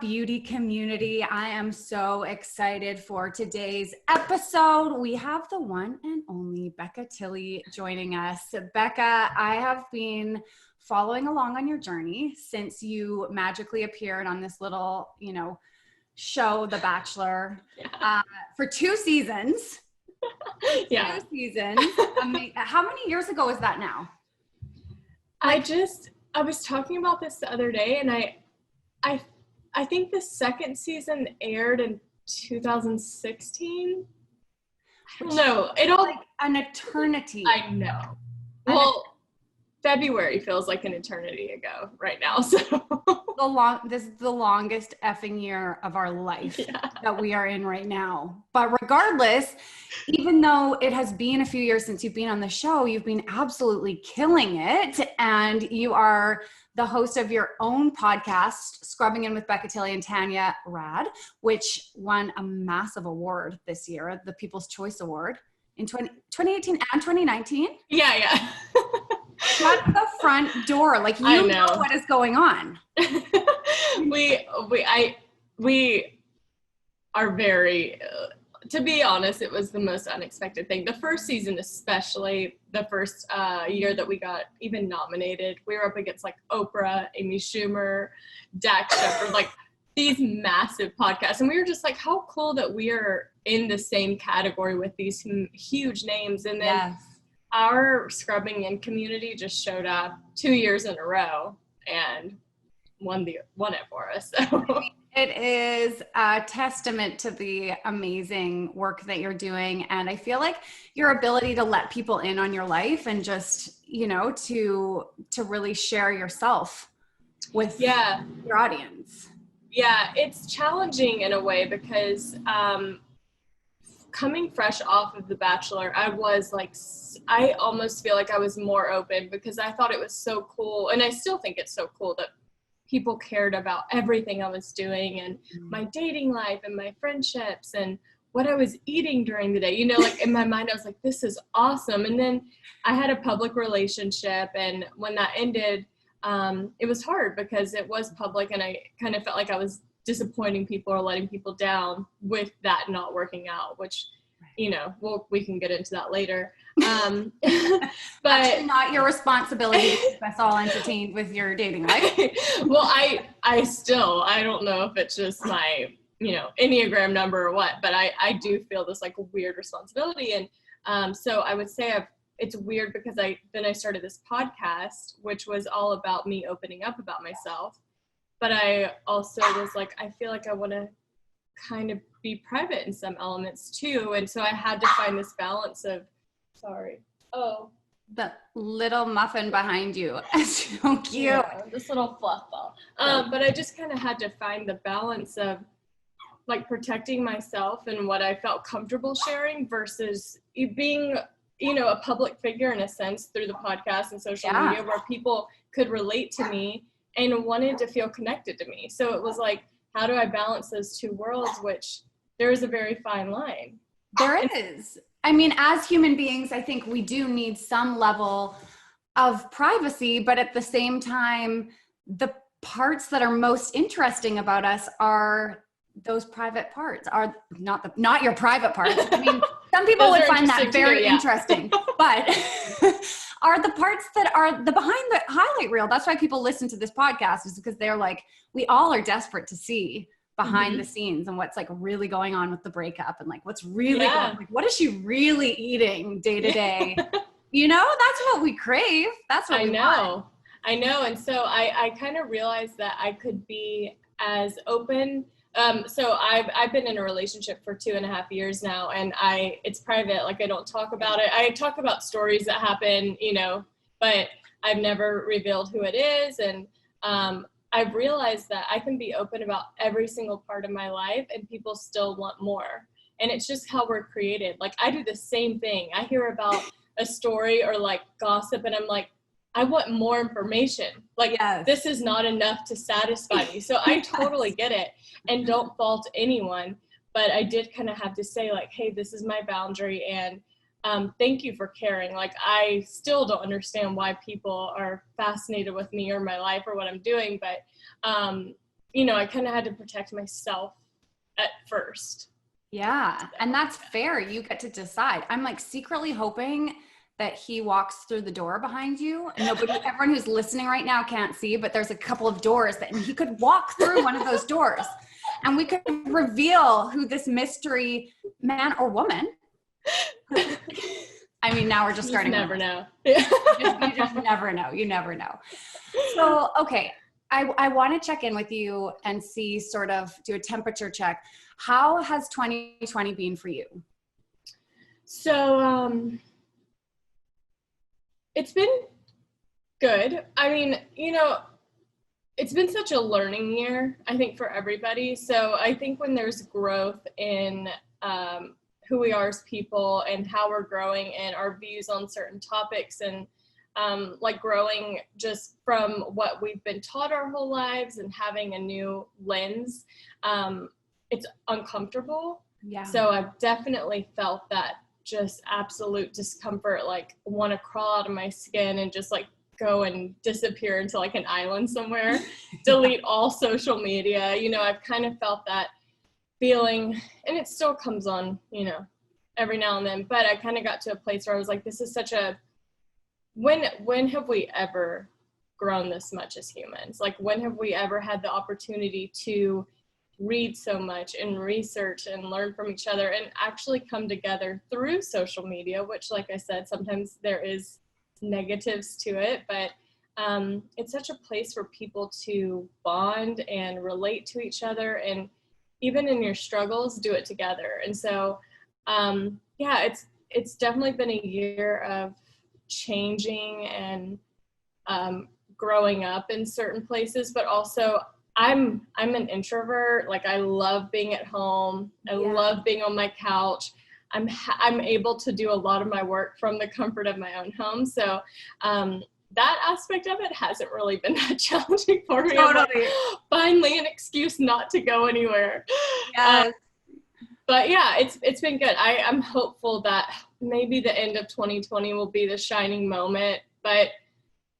beauty community? I am so excited for today's episode. We have the one and only Becca Tilley joining us. Becca, I have been following along on your journey since you magically appeared on this little, show, The Bachelor, for 2 seasons. Yeah. 2 seasons. How many years ago is that now? I was talking about this the other day, and I think the second season aired in 2016. No, like an eternity. I know. Well, February feels like an eternity ago right now. So this is the longest effing year of our life that we are in right now. But regardless, even though it has been a few years since you've been on the show, you've been absolutely killing it. And you are the host of your own podcast, Scrubbing In with Becca Tilley Tanya Rad, which won a massive award this year, the People's Choice Award in 2018 and 2019. Yeah. Shut the front door. Like, you know what is going on. We are very, to be honest, it was the most unexpected thing. The first season, especially the first year that we got even nominated, we were up against like Oprah, Amy Schumer, Dax Shepard, like these massive podcasts. And we were just like, how cool that we are in the same category with these huge names. And then our Scrubbing In community just showed up 2 years in a row and won it for us. So. It is a testament to the amazing work that you're doing. And I feel like your ability to let people in on your life and just, to really share yourself with your audience. Yeah, it's challenging in a way because coming fresh off of The Bachelor, I almost feel like I was more open because I thought it was so cool. And I still think it's so cool that people cared about everything I was doing and my dating life and my friendships and what I was eating during the day. Like in my mind, I was like, this is awesome. And then I had a public relationship. And when that ended, it was hard because it was public and I kind of felt like I was disappointing people or letting people down with that not working out, which, we can get into that later. But actually not your responsibility to keep us all entertained with your dating life. Well, I don't know if it's just my, Enneagram number or what, but I do feel this like weird responsibility. And so I would say it's weird because I started this podcast, which was all about me opening up about myself. But I also was like, I feel like I want to kind of be private in some elements too. And so I had to find this balance of, the little muffin behind you. So cute. Yeah, this little fluff ball. But I just kind of had to find the balance of like protecting myself and what I felt comfortable sharing versus being, a public figure in a sense through the podcast and social media where people could relate to me and wanted to feel connected to me. So it was like, how do I balance those two worlds, which there is a very fine line. There is. I mean, as human beings, I think we do need some level of privacy, but at the same time, the parts that are most interesting about us are those private parts, are not your private parts. I mean, some people would find that very interesting, but are the parts that are the behind the highlight reel. That's why people listen to this podcast, is because they're like, we all are desperate to see behind the scenes and what's like really going on with the breakup and like what's really going on. Like, what is she really eating day to day? That's what we crave. That's what we want. I know. And so I kind of realized that I could be as open. So I've been in a relationship for 2.5 years now, and it's private. Like, I don't talk about it. I talk about stories that happen, but I've never revealed who it is. And, I've realized that I can be open about every single part of my life and people still want more. And it's just how we're created. Like, I do the same thing. I hear about a story or like gossip and I'm like, I want more information. Like, this is not enough to satisfy me. So I totally get it and don't fault anyone. But I did kind of have to say like, hey, this is my boundary. And thank you for caring. Like, I still don't understand why people are fascinated with me or my life or what I'm doing. But I kind of had to protect myself at first. Yeah. And that's fair. You get to decide. I'm like secretly hoping that he walks through the door behind you. Everyone who's listening right now can't see, but there's a couple of doors and he could walk through one of those doors and we could reveal who this mystery man or woman. I mean, now we're just starting. You never know. You just never know. You never know. So, okay. I want to check in with you and see, sort of do a temperature check. How has 2020 been for you? So, it's been good. I mean, it's been such a learning year, I think, for everybody. So I think when there's growth in who we are as people and how we're growing and our views on certain topics and like growing just from what we've been taught our whole lives and having a new lens, it's uncomfortable. Yeah. So I've definitely felt that just absolute discomfort, like want to crawl out of my skin and just like go and disappear into like an island somewhere, delete all social media. I've kind of felt that feeling, and it still comes on, every now and then, but I kind of got to a place where I was like, this is such a, when have we ever grown this much as humans? Like, when have we ever had the opportunity to read so much and research and learn from each other and actually come together through social media, which, like I said, sometimes there is negatives to it, but it's such a place for people to bond and relate to each other, and even in your struggles, do it together. And so, it's definitely been a year of changing and growing up in certain places, but also I'm an introvert. Like, I love being at home. I love being on my couch. I'm able to do a lot of my work from the comfort of my own home. So that aspect of it hasn't really been that challenging for me. Totally. Like, finally an excuse not to go anywhere. Yes. But yeah, it's been good. I'm hopeful that maybe the end of 2020 will be the shining moment. But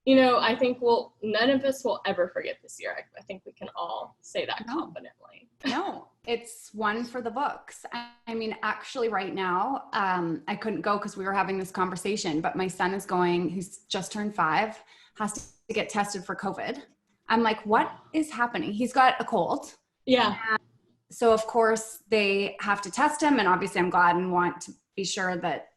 I think none of us will ever forget this year. I think we can all say that confidently. No, it's one for the books. I mean, actually right now, I couldn't go because we were having this conversation, but my son is going, who's just turned 5, has to get tested for COVID. I'm like, what is happening? He's got a cold. Yeah. So of course they have to test him, and obviously I'm glad and want to be sure that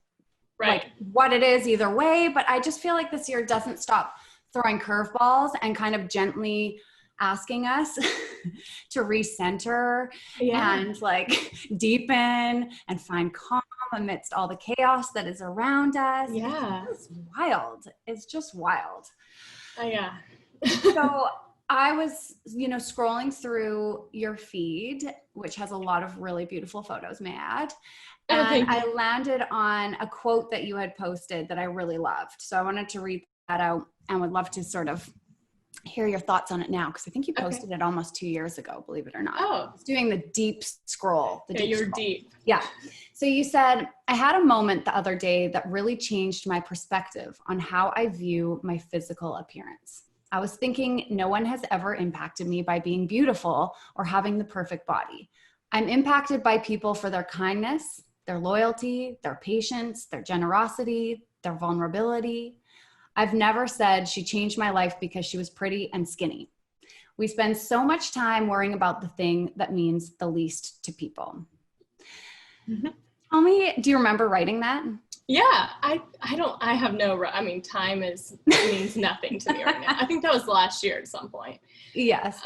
like what it is either way. But I just feel like this year doesn't stop throwing curveballs and kind of gently asking us to recenter and like deepen and find calm amidst all the chaos that is around us. Yeah. It's wild. It's just wild. Yeah. So I was, scrolling through your feed, which has a lot of really beautiful photos, may I add. And I landed on a quote that you had posted that I really loved. So I wanted to read that out and would love to sort of hear your thoughts on it now, because I think you posted it almost 2 years ago, believe it or not. Oh. I was doing the deep scroll. You're deep. Yeah. So you said, I had a moment the other day that really changed my perspective on how I view my physical appearance. I was thinking no one has ever impacted me by being beautiful or having the perfect body. I'm impacted by people for their kindness, their loyalty, their patience, their generosity, their vulnerability. I've never said she changed my life because she was pretty and skinny. We spend so much time worrying about the thing that means the least to people. Mm-hmm. Tell me, do you remember writing that? Yeah, I mean, time means nothing to me right now. I think that was last year at some point. Yes.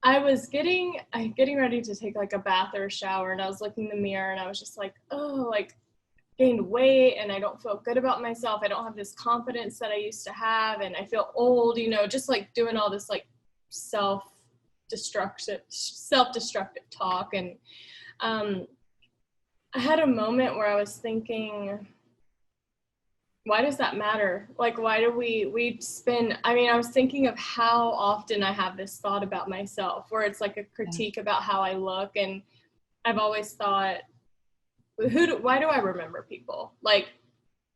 I was getting ready to take like a bath or a shower, and I was looking in the mirror and I was just like, oh, like gained weight and I don't feel good about myself. I don't have this confidence that I used to have, and I feel old, just like doing all this like self-destructive talk. And I had a moment where I was thinking, why does that matter? Like, why do we spend, I was thinking of how often I have this thought about myself where it's like a critique about how I look. And I've always thought, why do I remember people? Like,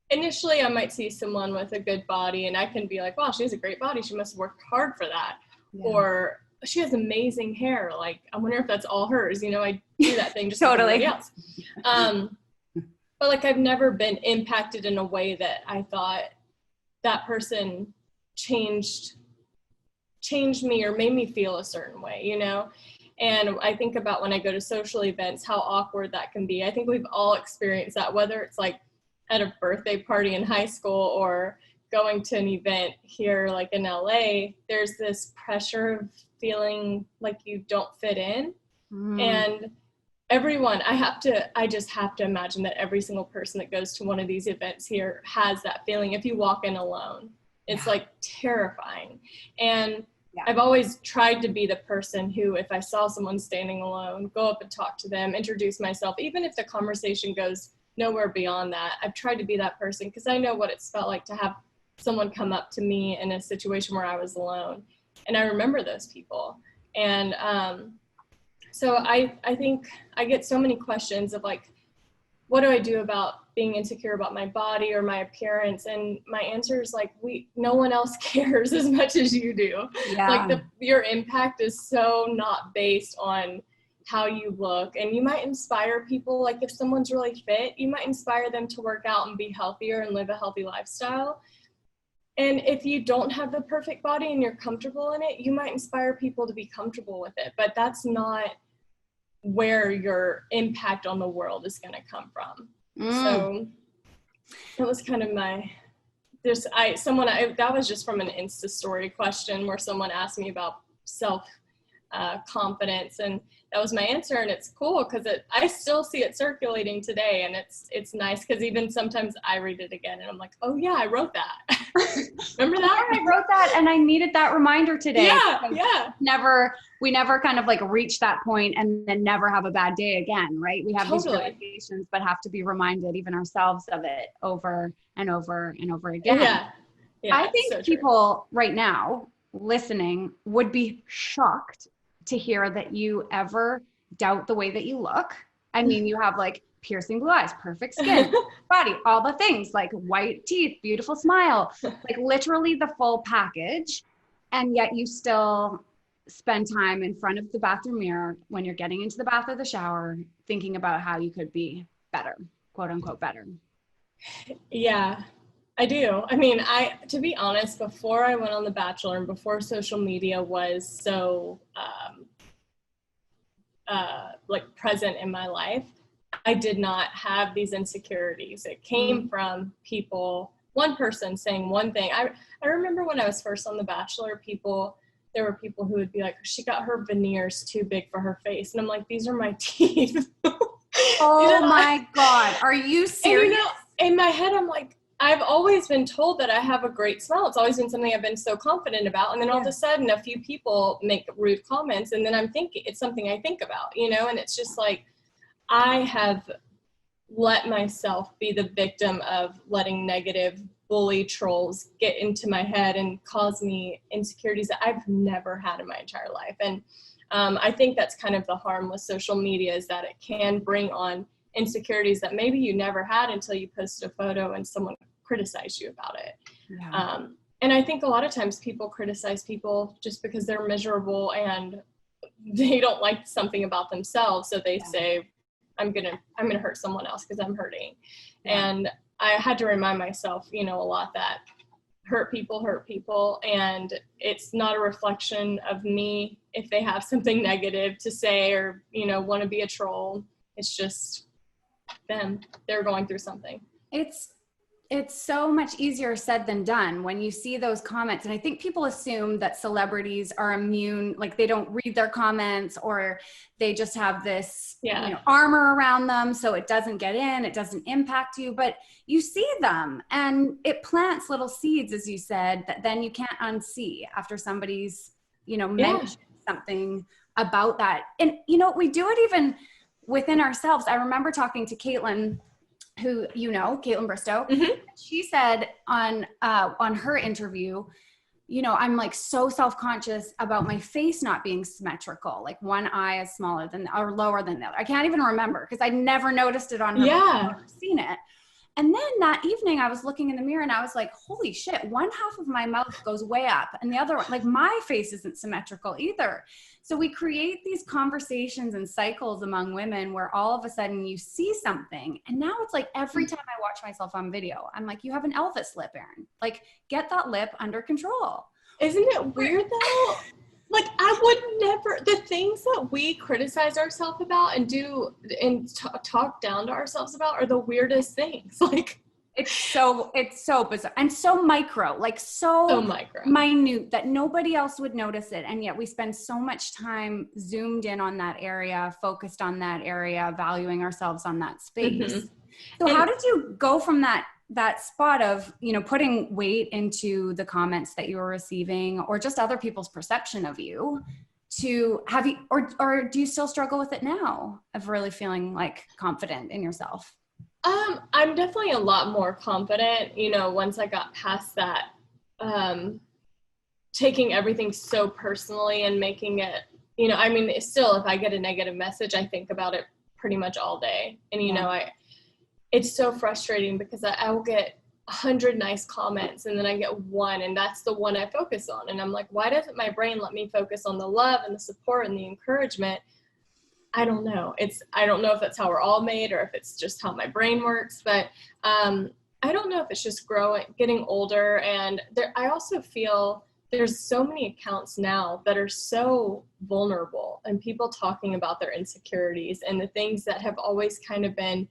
initially I might see someone with a good body and I can be like, wow, she has a great body. She must have worked hard for that. Yeah. Or she has amazing hair. Like, I wonder if that's all hers. You know, I do that thing just Totally. like everybody else. But like, I've never been impacted in a way that I thought that person changed me or made me feel a certain way, you know? And I think about when I go to social events, how awkward that can be. I think we've all experienced that, whether it's like at a birthday party in high school or going to an event here, like in LA, there's this pressure of feeling like you don't fit in. And everyone, I just have to imagine that every single person that goes to one of these events here has that feeling. If you walk in alone, it's like terrifying. And I've always tried to be the person who, if I saw someone standing alone, go up and talk to them, introduce myself, even if the conversation goes nowhere beyond that. I've tried to be that person because I know what it's felt like to have someone come up to me in a situation where I was alone. And I remember those people. And so I think I get so many questions of like, what do I do about being insecure about my body or my appearance? And my answer is like, no one else cares as much as you do. Yeah. Like your impact is so not based on how you look. And you might inspire people. Like if someone's really fit, you might inspire them to work out and be healthier and live a healthy lifestyle. And if you don't have the perfect body and you're comfortable in it, you might inspire people to be comfortable with it. But that's not where your impact on the world is going to come from. So that was kind of that was just from an Insta story question where someone asked me about self confidence, and that was my answer. And it's cool because I still see it circulating today, and it's nice because even sometimes I read it again and I'm like, oh yeah, I wrote that. Remember that? Yeah, I wrote that and I needed that reminder today. Yeah. We never kind of like reach that point and then never have a bad day again, right? We have these realizations, but have to be reminded, even ourselves, of it over and over and over again. Yeah, I think so people right now listening would be shocked to hear that you ever doubt the way that you look. I mean, you have like piercing blue eyes, perfect skin, body, all the things, like white teeth, beautiful smile, like literally the full package. And yet you still spend time in front of the bathroom mirror when you're getting into the bath or the shower, thinking about how you could be better, quote unquote, better. Yeah, I do. I mean, to be honest, before I went on The Bachelor and before social media was so like present in my life, I did not have these insecurities. It came from one person saying one thing. I remember when I was first on The Bachelor, there were people who would be like, she got her veneers too big for her face. And I'm like, these are my teeth. Oh my God. Are you serious? And in my head, I'm like, I've always been told that I have a great smile. It's always been something I've been so confident about. And then all of a sudden, a few people make rude comments. And then I'm thinking, it's something I think about, and it's just like, I have let myself be the victim of letting negative bully trolls get into my head and cause me insecurities that I've never had in my entire life. And I think that's kind of the harm with social media, is that it can bring on insecurities that maybe you never had until you post a photo and someone criticized you about it. Yeah. And I think a lot of times people criticize people just because they're miserable and they don't like something about themselves. So they say, I'm gonna hurt someone else because I'm hurting. Yeah. And I had to remind myself, a lot that hurt people, and it's not a reflection of me if they have something negative to say or, want to be a troll. It's just them. They're going through something. It's so much easier said than done when you see those comments. And I think people assume that celebrities are immune, like they don't read their comments, or they just have this armor around them so it doesn't get in, it doesn't impact you. But you see them and it plants little seeds, as you said, that then you can't unsee after somebody's, mentioned something about that. And, we do it even within ourselves. I remember talking to Caitlin, who Caitlin Bristow. Mm-hmm. She said on her interview, I'm like so self-conscious about my face not being symmetrical. Like one eye is smaller than or lower than the other. I can't even remember because I never noticed it on her. I've never seen it. And then that evening I was looking in the mirror and I was like, holy shit, one half of my mouth goes way up and the other one, like my face isn't symmetrical either. So we create these conversations and cycles among women where all of a sudden you see something. And now it's like every time I watch myself on video, I'm like, you have an Elvis lip, Erin. Like, get that lip under control. Isn't it weird though? Like, I would never, the things that we criticize ourselves about and do and talk down to ourselves about are the weirdest things. Like, it's so bizarre and so micro, like so micro, minute that nobody else would notice it. And yet we spend so much time zoomed in on that area, focused on that area, valuing ourselves on that space. Mm-hmm. So how did you go from that spot of, you know, putting weight into the comments that you were receiving or just other people's perception of you to have you, or do you still struggle with it now of really feeling like confident in yourself? I'm definitely a lot more confident, you know, once I got past that, taking everything so personally and making it, you know, I mean, still, if I get a negative message, I think about it pretty much all day. And, you know, it's so frustrating because I will get 100 nice comments and then I get one, and that's the one I focus on. And I'm like, why doesn't my brain let me focus on the love and the support and the encouragement? I don't know. I don't know if that's how we're all made or if it's just how my brain works, but I don't know if it's just getting older. And I also feel there's so many accounts now that are so vulnerable and people talking about their insecurities and the things that have always kind of been,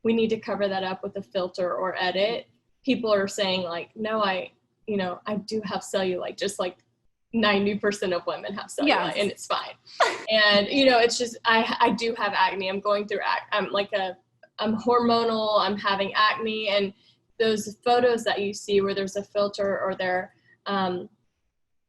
we need to cover that up with a filter or edit. People are saying like, no, I do have cellulite, just like 90% of women have cellulite. Yes. And it's fine. And, you know, it's just, I do have acne. I'm going through I'm hormonal, I'm having acne. And those photos that you see where there's a filter or they're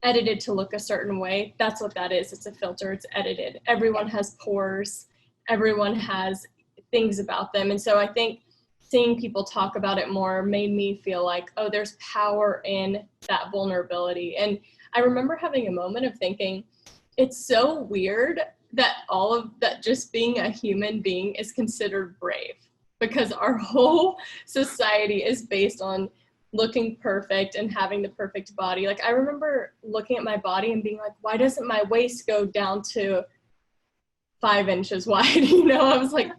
edited to look a certain way, that's what that is. It's a filter, it's edited. Everyone has pores. Everyone has things about them. And so I think seeing people talk about it more made me feel like, oh, there's power in that vulnerability. And I remember having a moment of thinking, it's so weird that that just being a human being is considered brave, because our whole society is based on looking perfect and having the perfect body. Like, I remember looking at my body and being like, why doesn't my waist go down to 5 inches wide? You know, I was like,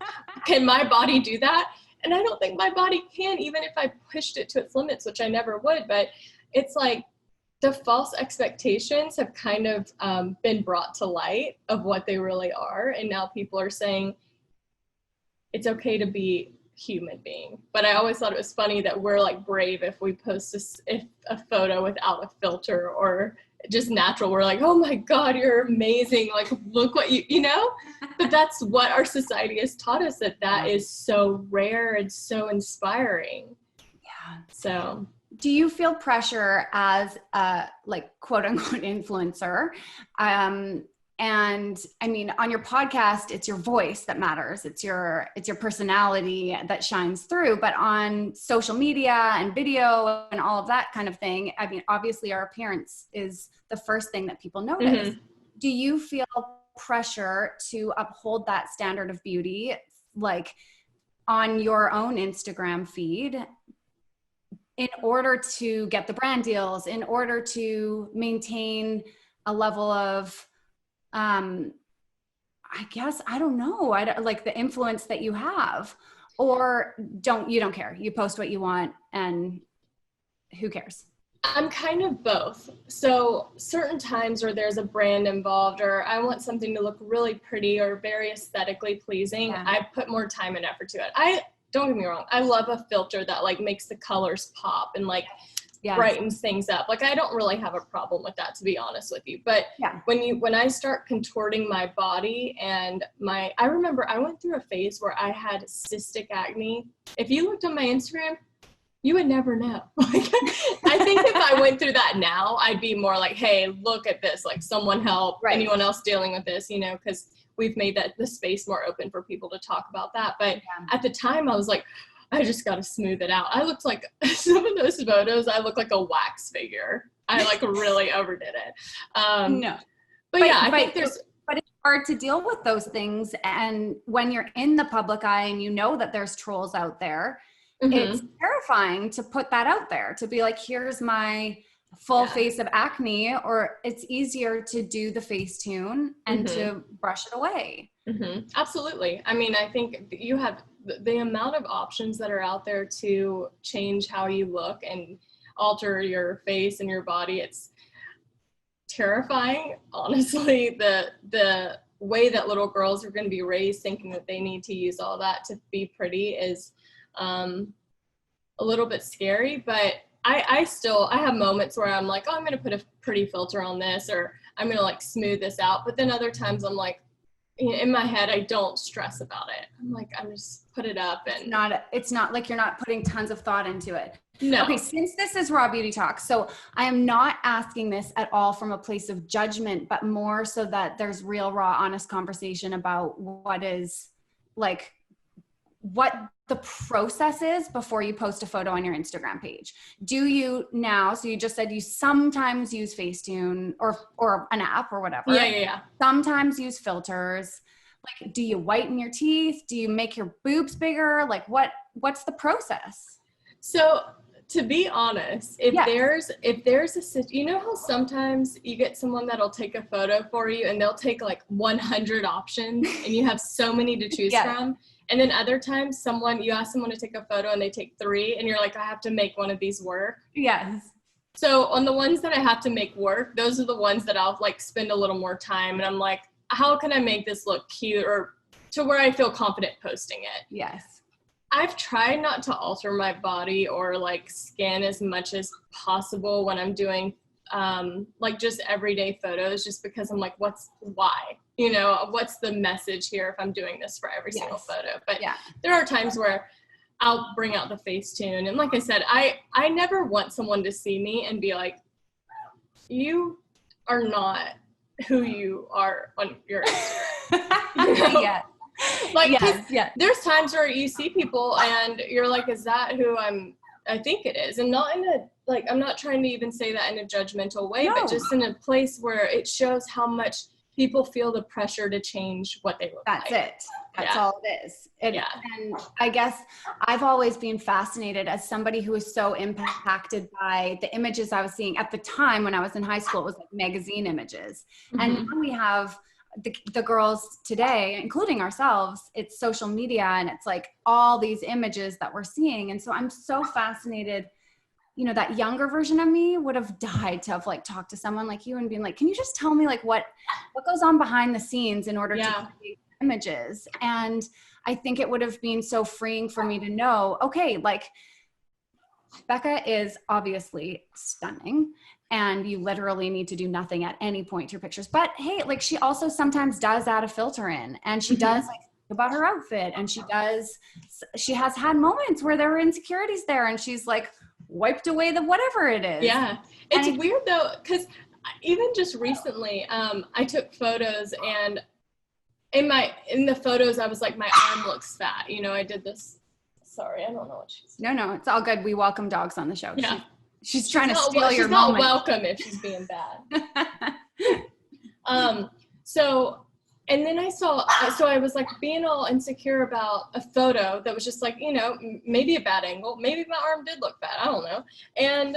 can my body do that? And I don't think my body can, even if I pushed it to its limits, which I never would. But it's like the false expectations have kind of been brought to light of what they really are. And now people are saying it's okay to be human being. But I always thought it was funny that we're like brave if we post a photo without a filter or just natural. We're like, oh my God, you're amazing. Like, look what you know, but that's what our society has taught us, that is so rare and so inspiring. Yeah. So do you feel pressure as a like quote unquote influencer? And I mean, on your podcast, it's your voice that matters. It's your personality that shines through. But on social media and video and all of that kind of thing, I mean, obviously our appearance is the first thing that people notice. Mm-hmm. Do you feel pressure to uphold that standard of beauty, like on your own Instagram feed, in order to get the brand deals, in order to maintain a level of I guess, I don't know, like the influence that you have, or you don't care, you post what you want and who cares? I'm kind of both. So certain times where there's a brand involved or I want something to look really pretty or very aesthetically pleasing, yeah, I put more time and effort to it. Don't get me wrong, I love a filter that like makes the colors pop and like yes, brightens things up. Like, I don't really have a problem with that, to be honest with you. But yeah, when I start contorting my body and I remember I went through a phase where I had cystic acne. If you looked on my Instagram, you would never know. Like, I think if I went through that now, I'd be more like, hey, look at this, like someone help, right, anyone else dealing with this, you know, because we've made the space more open for people to talk about that. But yeah, at the time I was like, I just got to smooth it out. I looked like some of those photos, I look like a wax figure. I like really overdid it. No, but yeah, I think but it's hard to deal with those things. And when you're in the public eye and you know that there's trolls out there, it's terrifying to put that out there, to be like, here's my full face of acne, or it's easier to do the Facetune and to brush it away. Absolutely. I mean, I think you have the amount of options that are out there to change how you look and alter your face and your body. It's terrifying, honestly. The way that little girls are going to be raised thinking that they need to use all that to be pretty is a little bit scary, but I have moments where I'm like, oh, I'm going to put a pretty filter on this, or I'm going to like smooth this out. But then other times I'm like, in my head, I don't stress about it. I'm like, I'm just put it up. And it's not like you're not putting tons of thought into it. No. Okay, since this is Raw Beauty Talk, so I am not asking this at all from a place of judgment, but more so that there's real, raw, honest conversation about what the process is before you post a photo on your Instagram page. Do you now, so you just said you sometimes use Facetune or an app or whatever. Yeah. Sometimes use filters. Like, do you whiten your teeth? Do you make your boobs bigger? Like, what's the process? So to be honest, if there's a, you know how sometimes you get someone that'll take a photo for you and they'll take like 100 options and you have so many to choose from. And then other times you ask someone to take a photo and they take 3 and you're like, I have to make one of these work. Yes. So on the ones that I have to make work, those are the ones that I'll like spend a little more time. And I'm like, how can I make this look cute or to where I feel confident posting it? Yes. I've tried not to alter my body or like skin as much as possible when I'm doing like just everyday photos, just because I'm like, why? You know, what's the message here if I'm doing this for every single photo? But there are times where I'll bring out the Facetune. And like I said, I never want someone to see me and be like, you are not who you are on your Instagram. You know? Yeah. Like, there's times where you see people and you're like, is that who I think it is? And not in a, like, I'm not trying to even say that in a judgmental way, but just in a place where it shows how much people feel the pressure to change what they look like. That's it. That's all it is. And I guess I've always been fascinated as somebody who was so impacted by the images I was seeing at the time when I was in high school. It was like magazine images. And now we have the girls today, including ourselves, it's social media and it's like all these images that we're seeing. And so I'm so fascinated, you know, that younger version of me would have died to have like talked to someone like you and been like, can you just tell me like what goes on behind the scenes in order to create images? And I think it would have been so freeing for me to know, okay, like Becca is obviously stunning and you literally need to do nothing at any point to your pictures. But hey, like she also sometimes does add a filter in and she does like about her outfit and she has had moments where there were insecurities there and she's like wiped away the whatever it is. Yeah. It's weird though, because even just recently, I took photos and in the photos, I was like, my arm looks fat. You know, I did this. Sorry, I don't know what she's doing. No, it's all good. We welcome dogs on the show. Yeah. She's trying to steal your moment. She's not welcome if she's being bad. So, and then I was like being all insecure about a photo that was just like, you know, maybe a bad angle. Maybe my arm did look bad. I don't know. And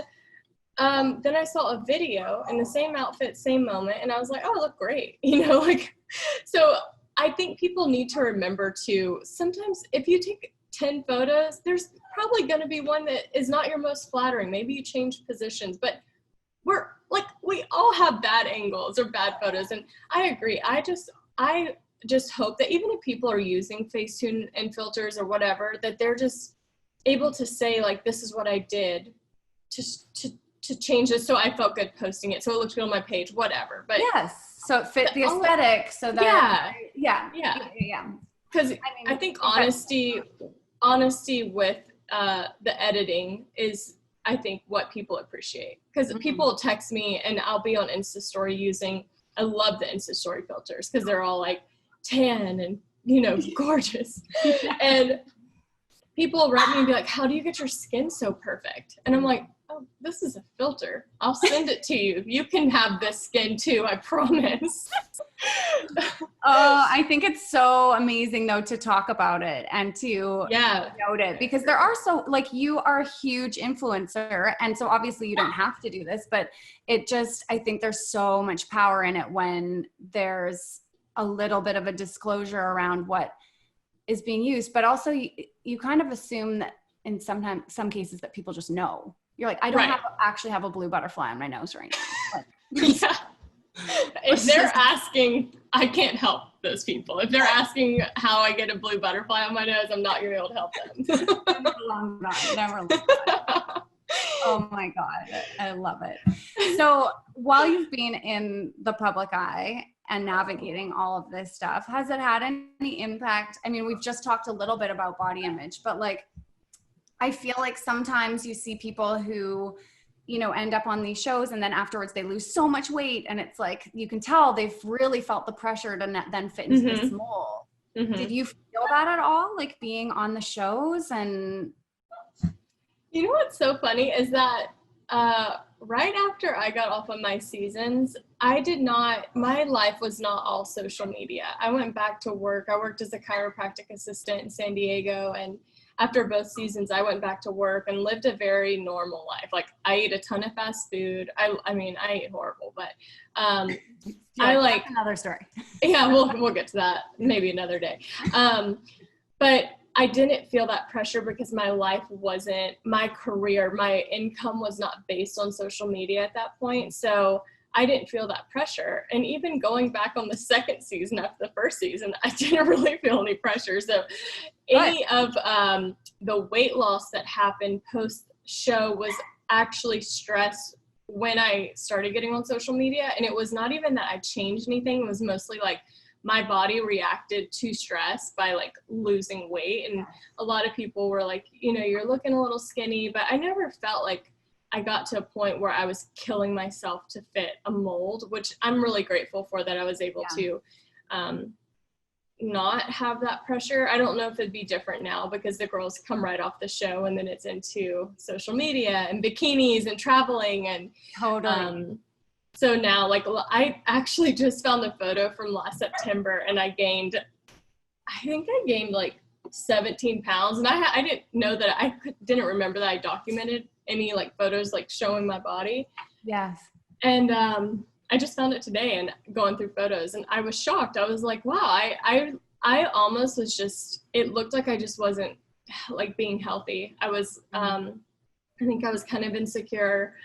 then I saw a video in the same outfit, same moment. And I was like, oh, I look great. You know, like, so I think people need to remember to sometimes if you take 10 photos, there's probably going to be one that is not your most flattering. Maybe you change positions, but we all have bad angles or bad photos. And I agree. I just hope that even if people are using Facetune and filters or whatever, that they're just able to say like, this is what I did to change this. So I felt good posting it. So it looked good on my page, whatever. But so it fit the aesthetic. So that, yeah. Because I think honesty with the editing is, I think, what people appreciate. Because people text me and I'll be on Insta story I love the Insta story filters because they're all like tan and, you know, gorgeous. And people write me and be like, how do you get your skin so perfect? And I'm like, oh, this is a filter. I'll send it to you. You can have this skin too, I promise. Oh, I think it's so amazing though to talk about it and to note it, because there are like, you are a huge influencer, and so obviously you don't have to do this, but it just, I think there's so much power in it when there's a little bit of a disclosure around what is being used, but also you kind of assume that in some cases that people just know. You're like, I don't actually have a blue butterfly on my nose right now. Like, yeah. If they're asking, I can't help those people. If they're asking how I get a blue butterfly on my nose, I'm not going to be able to help them. Never long. Oh my God. I love it. So while you've been in the public eye and navigating all of this stuff, has it had any impact? I mean, we've just talked a little bit about body image, but like, I feel like sometimes you see people who, you know, end up on these shows and then afterwards they lose so much weight, and it's like, you can tell they've really felt the pressure to then fit into this mold. Did you feel that at all? Like being on the shows? And you know what's so funny is that right after I got off of my seasons, my life was not all social media. I went back to work. I worked as a chiropractic assistant in San Diego, and after both seasons, I went back to work and lived a very normal life. Like, I ate a ton of fast food. I mean, I ate horrible, but that's another story. Yeah, we'll get to that maybe another day. But I didn't feel that pressure because my life wasn't, my career, my income was not based on social media at that point. So I didn't feel that pressure. And even going back on the second season after the first season, I didn't really feel any pressure. So any of the weight loss that happened post-show was actually stress when I started getting on social media. And it was not even that I changed anything. It was mostly like my body reacted to stress by like losing weight. And a lot of people were like, you know, you're looking a little skinny, but I never felt like I got to a point where I was killing myself to fit a mold, which I'm really grateful for, that I was able to not have that pressure. I don't know if it'd be different now because the girls come right off the show and then it's into social media and bikinis and traveling. And totally. So now, like, I actually just found the photo from last September, and I think I gained like 17 pounds. And I didn't know that, didn't remember that I documented any like photos like showing my body. Yes. And I just found it today and going through photos, and I was shocked. I was like, wow, I almost was just, it looked like I just wasn't like being healthy. I was, I think I was kind of insecure.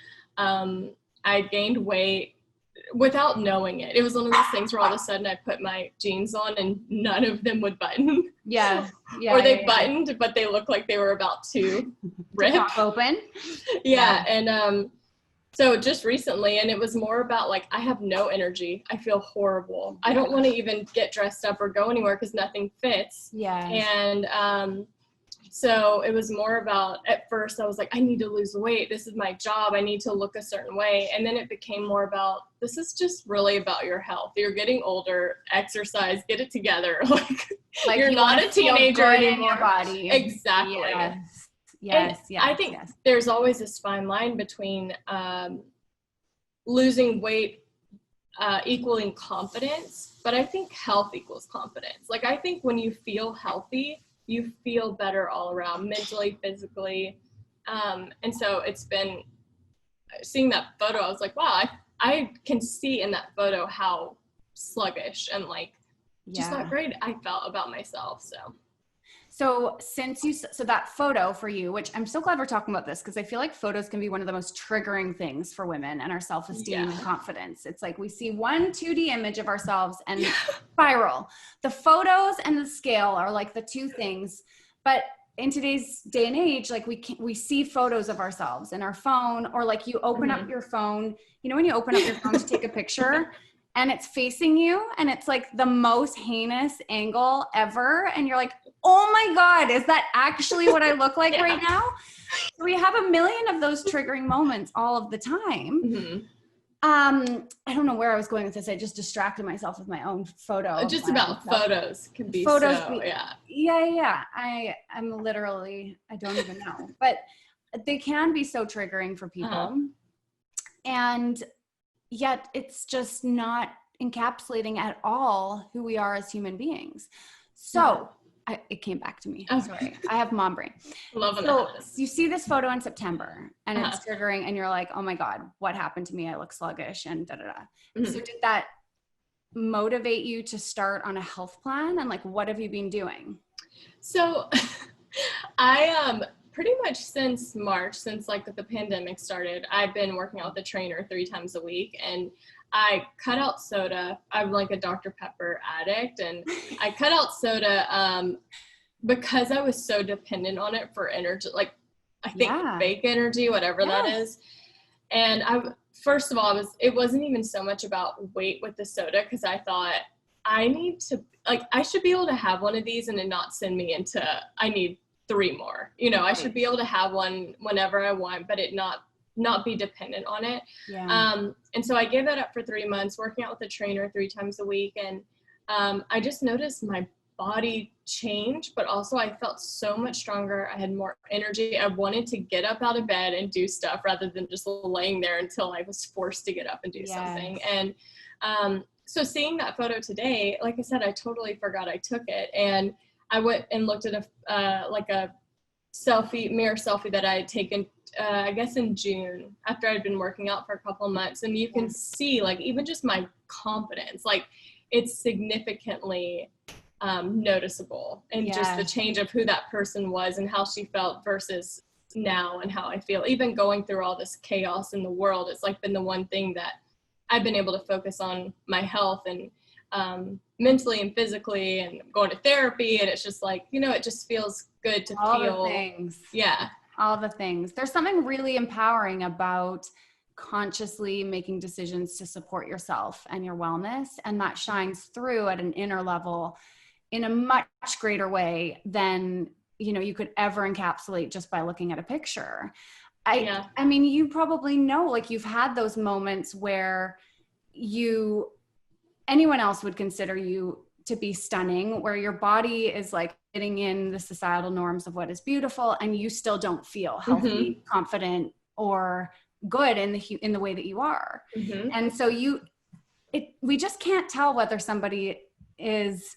I gained weight without knowing it. It was one of those things where all of a sudden I put my jeans on and none of them would button. Yeah. Or they buttoned, but they looked like they were about to rip. Pop open. Yeah. And so just recently, and it was more about like, I have no energy. I feel horrible. I don't want to even get dressed up or go anywhere because nothing fits. Yeah. And so it was more about, at first I was like, I need to lose weight. This is my job. I need to look a certain way. And then it became more about, this is just really about your health. You're getting older, exercise, get it together. Like you're not a teenager anymore. In your body. Exactly. Yes. I think there's always this fine line between losing weight equaling confidence, but I think health equals confidence. Like, I think when you feel healthy, you feel better all around, mentally, physically. And so it's been, seeing that photo, I was like, wow, I can see in that photo how sluggish and like just not great I felt about myself. So so that photo for you, which I'm so glad we're talking about this, because I feel like photos can be one of the most triggering things for women and our self-esteem and confidence. It's like we see one 2D image of ourselves and spiral. The photos and the scale are like the two things. But in today's day and age, like we see photos of ourselves in our phone, or like you open up your phone, you know, when you open up your phone to take a picture and it's facing you and it's like the most heinous angle ever. And you're like, oh my God, is that actually what I look like right now? So we have a million of those triggering moments all of the time. I don't know where I was going with this. I just distracted myself with my own photo. Just about photos can be photos. So, yeah. I'm literally, I don't even know. But they can be so triggering for people. And yet it's just not encapsulating at all who we are as human beings. So it came back to me. Sorry. I have mom brain. Love so that. You see this photo in September and it's triggering and you're like, oh my God, what happened to me? I look sluggish and So did that motivate you to start on a health plan? And like, what have you been doing? So I pretty much since March, since like the pandemic started, I've been working out with a trainer 3 times a week, and I cut out soda. I'm like a Dr. Pepper addict, and I cut out soda because I was so dependent on it for energy, like I think fake energy, whatever that is. And first of all, it wasn't even so much about weight with the soda, because I thought I should be able to have one of these and it not send me into, I need 3 more, I should be able to have one whenever I want, but it not be dependent on it. And so I gave that up for 3 months, working out with a trainer 3 times a week. And I just noticed my body change, but also I felt so much stronger. I had more energy. I wanted to get up out of bed and do stuff rather than just laying there until I was forced to get up and do something. And so seeing that photo today, like I said, I totally forgot I took it. And I went and looked at a mirror selfie that I had taken, I guess in June, after I'd been working out for a couple of months. And you can see, like, even just my confidence, like it's significantly noticeable, and just the change of who that person was and how she felt versus now and how I feel. Even going through all this chaos in the world, it's like been the one thing that I've been able to focus on my health and mentally and physically, and going to therapy. And it's just like, it just feels good to all feel the things. All the things. There's something really empowering about consciously making decisions to support yourself and your wellness. And that shines through at an inner level in a much greater way than, you could ever encapsulate just by looking at a picture. I mean, you probably know, like, you've had those moments where anyone else would consider you to be stunning, where your body is like fitting in the societal norms of what is beautiful, and you still don't feel healthy, confident, or good in the way that you are. And so we just can't tell whether somebody is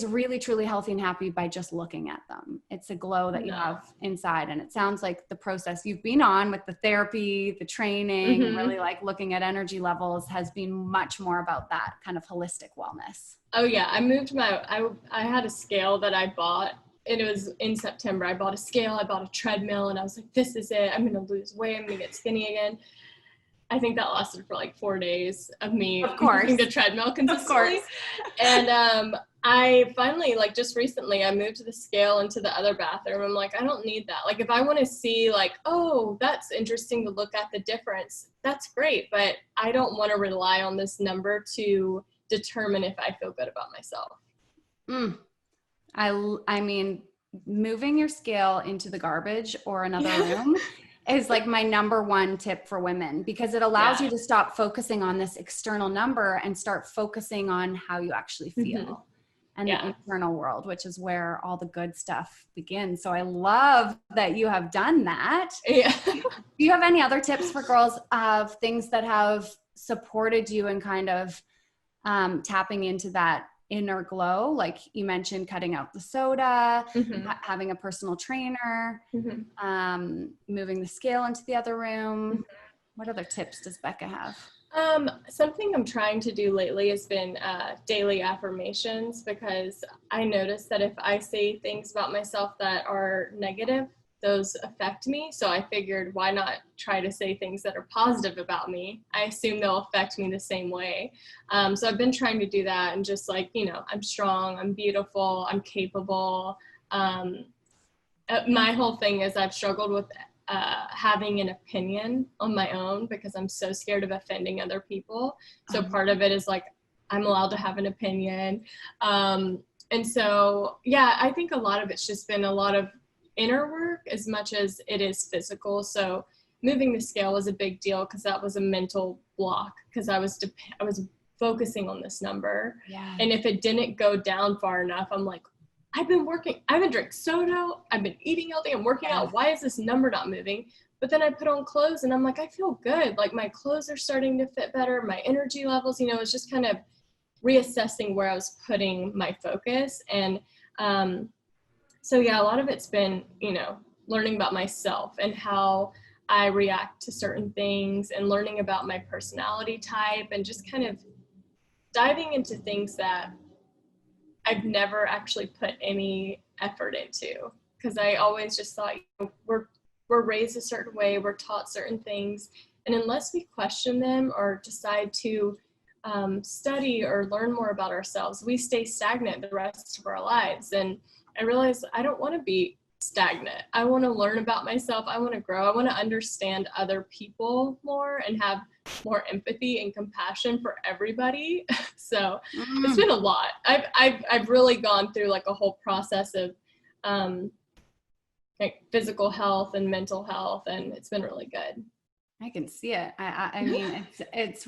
really truly healthy and happy by just looking at them. It's a glow that you have inside. And it sounds like the process you've been on with the therapy, the training, and really like looking at energy levels has been much more about that kind of holistic wellness. Oh yeah. I had a scale that I bought, and it was in September. I bought a scale, I bought a treadmill, and I was like, this is it. I'm going to lose weight. I'm going to get skinny again. I think that lasted for like 4 days of me using the treadmill consistently. And I finally, like just recently, I moved the scale into the other bathroom. I'm like, I don't need that. Like, if I want to see like, oh, that's interesting to look at the difference, that's great. But I don't want to rely on this number to determine if I feel good about myself. I mean, moving your scale into the garbage or another room is like my number one tip for women, because it allows you to stop focusing on this external number and start focusing on how you actually feel and the internal world, which is where all the good stuff begins. So I love that you have done that. Do you have any other tips for girls of things that have supported you in kind of tapping into that inner glow? Like you mentioned, cutting out the soda, having a personal trainer, moving the scale into the other room. What other tips does Becca have? Something I'm trying to do lately has been daily affirmations, because I notice that if I say things about myself that are negative, those affect me. So I figured, why not try to say things that are positive about me? I assume they'll affect me the same way. So I've been trying to do that, and just like, I'm strong, I'm beautiful, I'm capable. My whole thing is I've struggled with having an opinion on my own, because I'm so scared of offending other people. So part of it is like, I'm allowed to have an opinion. And so, I think a lot of it's just been a lot of inner work as much as it is physical. So moving the scale was a big deal, because that was a mental block, because I was focusing on this number. And if it didn't go down far enough, I'm like, I haven't drank soda, I've been eating healthy, I'm working out, why is this number not moving? But then I put on clothes and I'm like, I feel good. Like my clothes are starting to fit better, my energy levels, it's just kind of reassessing where I was putting my focus. And so yeah, a lot of it's been, learning about myself and how I react to certain things and learning about my personality type and just kind of diving into things that I've never actually put any effort into, because I always just thought we're raised a certain way, we're taught certain things, and unless we question them or decide to study or learn more about ourselves, we stay stagnant the rest of our lives. And I realized I don't want to be stagnant. I want to learn about myself. I want to grow. I want to understand other people more and have more empathy and compassion for everybody. So it's been a lot. I've really gone through like a whole process of like physical health and mental health, and it's been really good. I can see it. I mean, it's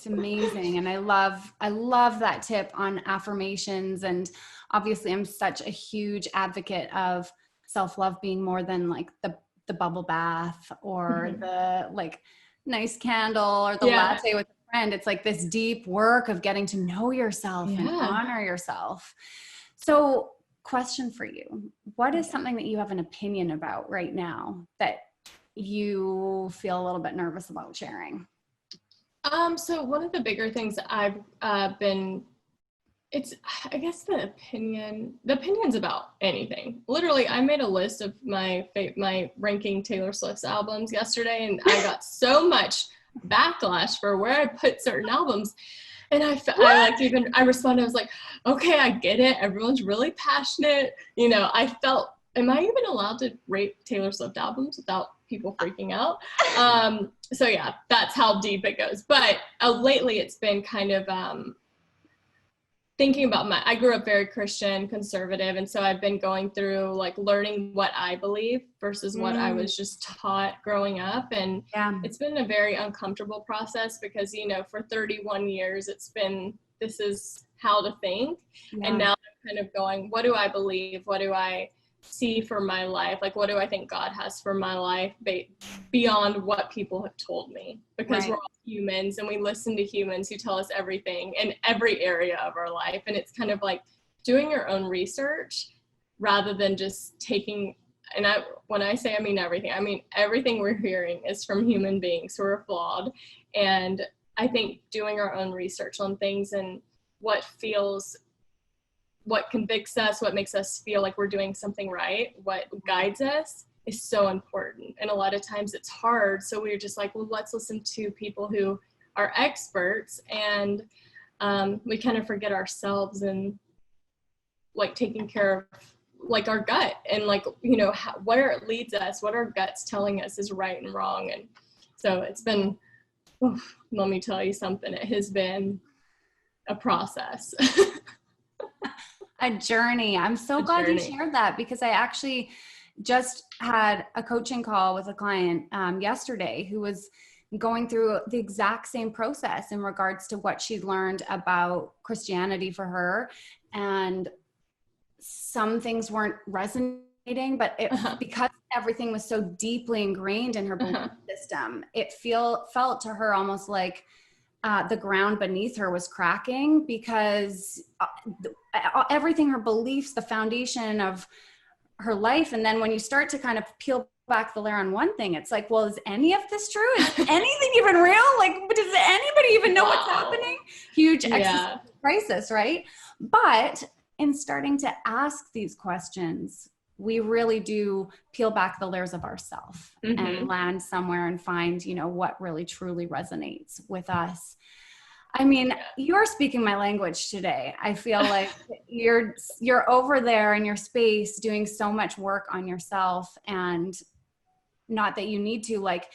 amazing. And I love that tip on affirmations. And obviously I'm such a huge advocate of self-love being more than like the bubble bath or the like nice candle or the latte with a friend. It's like this deep work of getting to know yourself and honor yourself. So question for you, what is something that you have an opinion about right now that you feel a little bit nervous about sharing? So one of the bigger things that I've I guess the opinion's about anything. Literally, I made a list of my ranking Taylor Swift's albums yesterday, and I got so much backlash for where I put certain albums. And I responded, I was like, okay, I get it. Everyone's really passionate. I felt, am I even allowed to rate Taylor Swift albums without people freaking out? So yeah, that's how deep it goes. But lately it's been kind of thinking about I grew up very Christian, conservative. And so I've been going through like learning what I believe versus what I was just taught growing up. And it's been a very uncomfortable process because, for 31 years, this is how to think. Yeah. And now I'm kind of going, what do I believe? What do I see for my life? Like, what do I think God has for my life beyond what people have told me? Because we're all humans and we listen to humans who tell us everything in every area of our life. And it's kind of like doing your own research rather than just taking, and when I say I mean everything we're hearing is from human beings who are flawed. And I think doing our own research on things and what convicts us, what makes us feel like we're doing something right, what guides us is so important. And a lot of times it's hard. So we're just like, well, let's listen to people who are experts, and we kind of forget ourselves and like taking care of like our gut and like, where it leads us, what our gut's telling us is right and wrong. And so it's been, let me tell you something, it has been a process. A journey. I'm so glad you shared that, because I actually just had a coaching call with a client yesterday who was going through the exact same process in regards to what she learned about Christianity for her. And some things weren't resonating, but because everything was so deeply ingrained in her belief system, it felt to her almost like the ground beneath her was cracking, because everything, her beliefs, the foundation of her life. And then when you start to kind of peel back the layer on one thing, it's like, well, is any of this true? Is anything even real? Like, does anybody even know what's happening? Huge existential crisis, right? But in starting to ask these questions, we really do peel back the layers of ourselves and land somewhere and find, what really truly resonates with us. I mean, you're speaking my language today. I feel like you're over there in your space doing so much work on yourself, and not that you need to, like,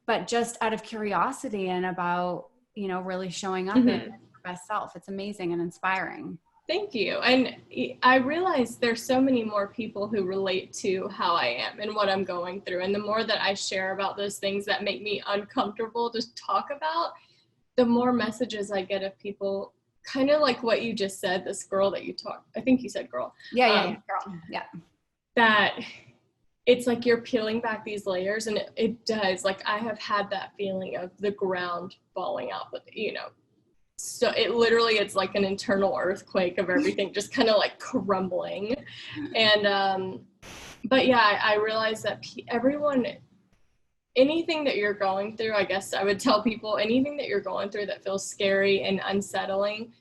but just out of curiosity and about, really showing up in your best self. It's amazing and inspiring. Thank you. And I realize there's so many more people who relate to how I am and what I'm going through. And the more that I share about those things that make me uncomfortable to talk about, the more messages I get of people kind of like what you just said, this girl that you talked, I think you said girl. Yeah, girl. Yeah. That it's like you're peeling back these layers, and it does. Like, I have had that feeling of the ground falling out, but so it literally, it's like an internal earthquake of everything just kind of like crumbling. And but yeah, I realized that everyone, anything that you're going through, I guess I would tell people, anything that you're going through that feels scary and unsettling,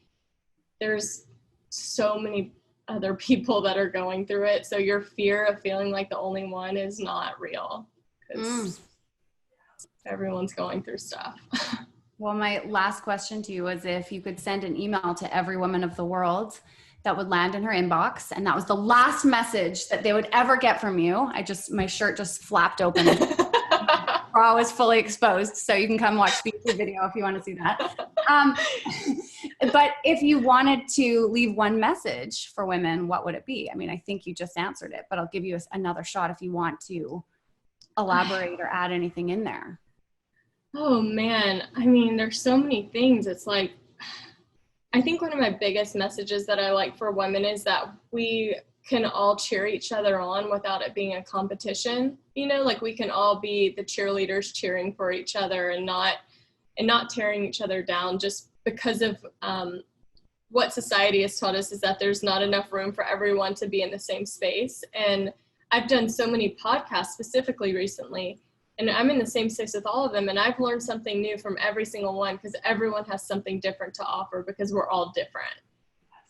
there's so many other people that are going through it. So your fear of feeling like the only one is not real, because everyone's going through stuff. Well, my last question to you was if you could send an email to every woman of the world that would land in her inbox, and that was the last message that they would ever get from you. My shirt just flapped open. Bra was fully exposed, so you can come watch the YouTube video if you want to see that. But if you wanted to leave one message for women, what would it be? I mean, I think you just answered it, but I'll give you another shot if you want to elaborate or add anything in there. Oh man, I mean, there's so many things. It's like, I think one of my biggest messages that I like for women is that we can all cheer each other on without it being a competition. Like, we can all be the cheerleaders cheering for each other and not tearing each other down just because of what society has taught us, is that there's not enough room for everyone to be in the same space. And I've done so many podcasts specifically recently, and I'm in the same space with all of them, and I've learned something new from every single one, because everyone has something different to offer, because we're all different.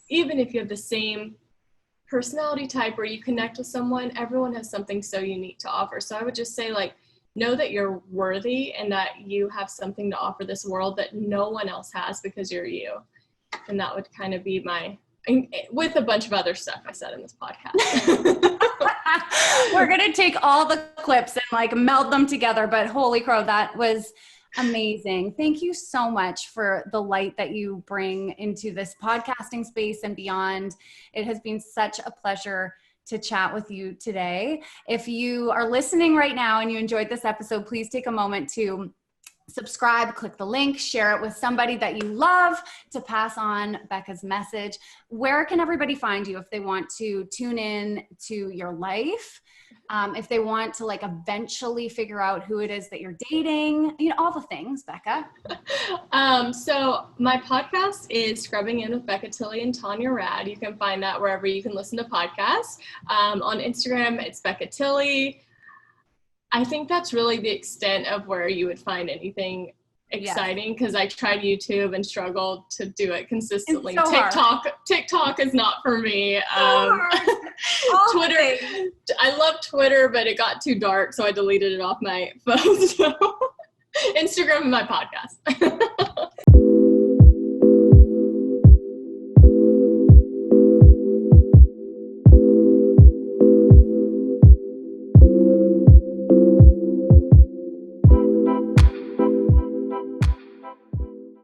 Even if you have the same personality type or you connect with someone, everyone has something so unique to offer. So I would just say, like, know that you're worthy and that you have something to offer this world that no one else has, because you're you. And that would kind of be with a bunch of other stuff I said in this podcast. We're going to take all the clips and like meld them together, but holy crow, that was amazing. Thank you so much for the light that you bring into this podcasting space and beyond. It has been such a pleasure to chat with you today. If you are listening right now and you enjoyed this episode, please take a moment to subscribe, click the link, share it with somebody that you love to pass on Becca's message. Where can everybody find you if they want to tune in to your life? If they want to like eventually figure out who it is that you're dating, all the things, Becca. So my podcast is Scrubbing In with Becca Tilley and Tanya Rad. You can find that wherever you can listen to podcasts. On Instagram, it's Becca Tilley. I think that's really the extent of where you would find anything exciting, because I tried YouTube and struggled to do it consistently. It's so TikTok is not for me. Twitter, I love Twitter, but it got too dark, so I deleted it off my phone. So Instagram and my podcast.